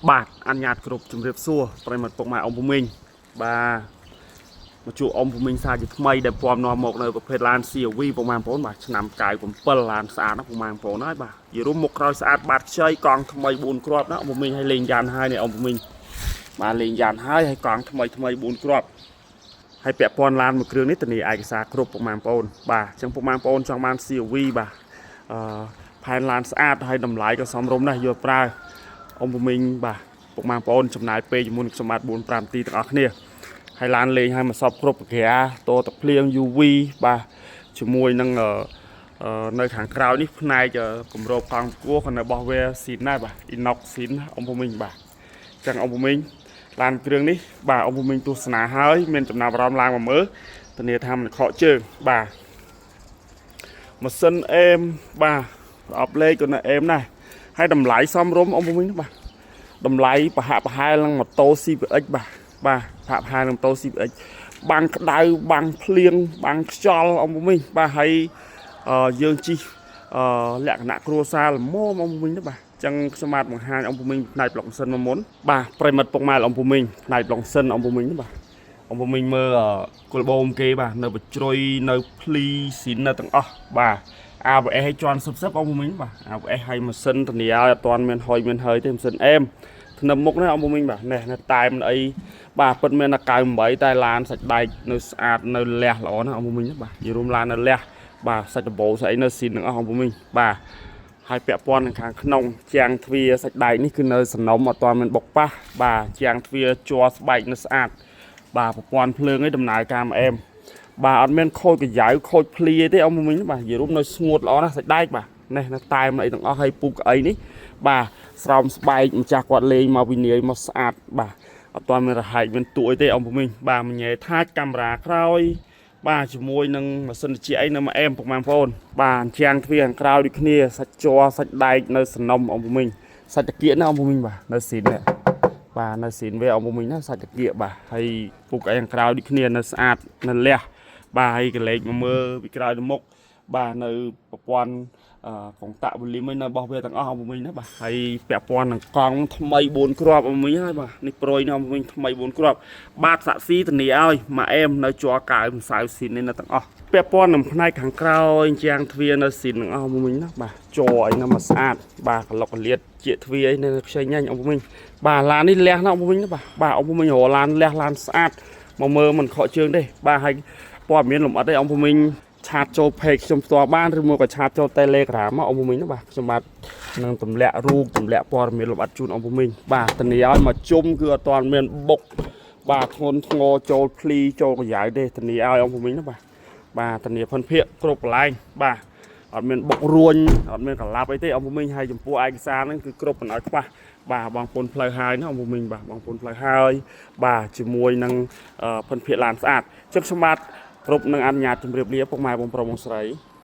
បាទអញ្ញាតគ្រប់ជំរាបសួរប្រិមត្តពុកម៉ែអង្គភូមិញបាទមកជួបអង្គភូមិញសាជាថ្មីដែលពំនាំមកនៅប្រភេទឡាន CRV ពុកម៉ែបងប្អូនបាទឆ្នាំ97ឡានស្អាតណាពុកម៉ែបងប្អូនហើយបាទនិយាយរួមមុខក្រោយស្អាតបាត់ខ្ចីកង់ថ្មី4គ្រាប់ណាអង្គភូមិញឲ្យលេងយ៉ានហើយនេះអង្គភូមិញបាទលេងយ៉ានហើយកង់ថ្មី4គ្រាប់ហើយពាក់ព័ន្ធឡានមួយគ្រឿងនេះធានាឯកសារគ្រប់ពុកម៉ែបងប្អូនបាទអញ្ចឹងពុកម៉ែបងប្អូនចង់បាន CRV បាទផែនឡានស្អាតហើយតម្លៃក៏សមរម្យណាស់យកប្រើអង្គភូមិញបាទពុកម៉ែបងប្អូនចំណាយពេលជាមួយនឹងខ្ញុំបាទ4 5នាទីទាំងអស់គ្នាហើយឡានលេងឲ្យមកសពគ្រប់ប្រក្រាតតភ្លៀង UV បាទជាមួយនឹងនៅខាងក្រៅនេះផ្នែកគម្របកង់គួរក៏នៅរបស់វាស៊ីនដែរបាទ Inox ស៊ីនអង្គភូមិញបាទអញ្ចឹងអង្គភូមិញឡានគ្រឿងនេះបាទអង្គភូមិញទស្សនាហើយមានចំណាប់អារម្មណ៍ឡើងមកមើលធានាថាមិនខកជើងបាទម៉ាស៊ីនអេមបាទប្រអប់លេខក៏នៅអេមដែរហើយតម្លៃសមរម្យអង្គភូមិញបាទតម្លៃប្រហាក់ប្រហែលនឹងម៉ូតូ CVX បាទប្រហាក់ប្រហែលនឹងម៉ូតូ CVX បាំងក្តៅបាំងភ្លៀងបាំងខ្យល់អង្គភូមិញបាទហើយយើងជិះលក្ខណៈគ្រួសារល្មមអង្គភូមិញណាបាទអញ្ចឹងខ្ញុំបាទបង្ហាញអង្គភូមិញផ្នែកប្លុកសិនមកមុនបាទប្រិមិត្តពុកម៉ែអង្គភូមិញផ្នែកប្លុកសិនអង្គភូមិញណាបាទអង្គភូមិញមើលគល់បូមគេបាទនៅបជ្រុយនៅភ្លីស៊ីននៅទាំងអស់បាទ ABS ឲ្យជន់សឹបអង្គភូមិញបាទ ABS ឲ្យម៉ាស៊ីនធានាឲ្យអត់ទាន់មានហុយមានហើយទេម៉ាស៊ីនអេមធ្នឹមមុខណាអង្គភូមិញបាទនេះតែមិនអីបាទពិតមែនតែ98តែឡានសាច់ដែកនៅស្អាតនៅលះល្អណាអង្គភូមិញបាទនិយាយរួមឡាននៅលះបាទសាច់ដបោស្អីនៅស៊ីនទាំងអស់អង្គភូមិញបាទហើយពាក់ព័ន្ធនឹងខាងក្នុងជាងទ្វារសាច់ដែកនេះគឺនៅសំណុំអត់ទាន់មានបុកប៉ះបាទជាងទ្វារជ័រស្បែកនៅស្អាតបាទប្រព័ន្ធភ្លើងឯដំណើរការមកអេមបាទអត់មានខូចកាយ៉ៅខូចភ្លីទេអង្គភូមិញបាទនិយាយរួមនៅស្ងួតល្អណាស់សាច់ដែកបាទនេះនៅតែមិនអីទាំងអស់ហើយពូកអីនេះបាទស្រោមស្បែកម្ចាស់គាត់លេងមកវិនិច្ឆ័យមកស្អាតបាទអត់ទាន់មានរហែកមានទួយទេអង្គភូមិញបាទមញ៉ែថាចកាមេរ៉ាក្រោយបាទជាមួយនឹងម៉ាស៊ីនត្រជាក់អីនៅមកអេមពុកម៉ែបងប្អូនបាទជាងទ្វារខាងក្រៅដូចគ្នាសាច់ជ័រសាច់ដែកនៅសំណុំអង្គភូមិញសាច់តាគៀកណាអង្គភូមិញបាទនៅស៊ីននេះបាទនៅស៊ីនវាអង្គភូមិញណាសាច់តាគៀកបាទហើយពុកអីខាងក្រៅដូចគ្នានៅស្អាតនៅលះបាទហើយកលេចមកមើលពីក្រោយទៅមុខបាទនៅប្រព័ន្ធកងតាក់វូលីមនៅរបស់វាទាំងអស់អង្គភូមិញណាបាទហើយពាក់ព័ន្ធនឹងកង់ថ្មី4គ្រាប់អង្គភូមិញហើយបាទនេះប្រួយនៅអង្គភូមិញថ្មី4គ្រាប់បាទសាក់ស៊ីធានាឲ្យមកអេមនៅជាប់កៅម្សៅស៊ីននេះនៅទាំងអស់ពាក់ព័ន្ធនឹងផ្នែកខាងក្រោយជាងទ្វារនៅស៊ីនទាំងអស់អង្គភូមិញណាបាទជ័រអីនៅមកស្អាតបាទក្លុកកលៀតជាទ្វារអីនៅខ្ចីញ៉ាញ់អង្គភូមិញបាទឡាននេះលះណាអង្គភូមិញណាបាទអង្គភូមិញរកឡានលះឡានស្អាតមកមើលមិនខកជើងទេបាទហើយព័ត៌មានលម្អិតទេអង្គភូមិញឆាតចូល page ខ្ញុំផ្ទាល់បានឬមកក៏ឆាតចូល Telegram មកអង្គភូមិញណាបាទខ្ញុំបាទនឹងទម្លាក់រូបទម្លាក់ព័ត៌មានលម្អិតជូនអង្គភូមិញបាទធានាឲ្យមកជុំគឺអត់ទាន់មានបុកបាទធ្ងន់ធ្ងរចូលភ្លីចូលកាយ៉ៅទេធានាឲ្យអង្គភូមិញណាបាទធានាភិនភាកគ្រប់កន្លែងបាទអត់មានបុករួញអត់មានកលាប់អីទេអង្គភូមិញហើយចំពោះឯកសារហ្នឹងគឺគ្រប់បណ្ដោយខ្វះបាទបងប្អូនផ្លូវហើយណាអង្គភូមិញបាទបងប្អូនផ្លូវហើយបាទជាមួយនឹងភិនភាកឡានស្អាតចឹងខ្ញុំបាទគ្រប់នឹងអនុញ្ញាតជម្រាបលាពុកម៉ែបងប្រុសបងស្រី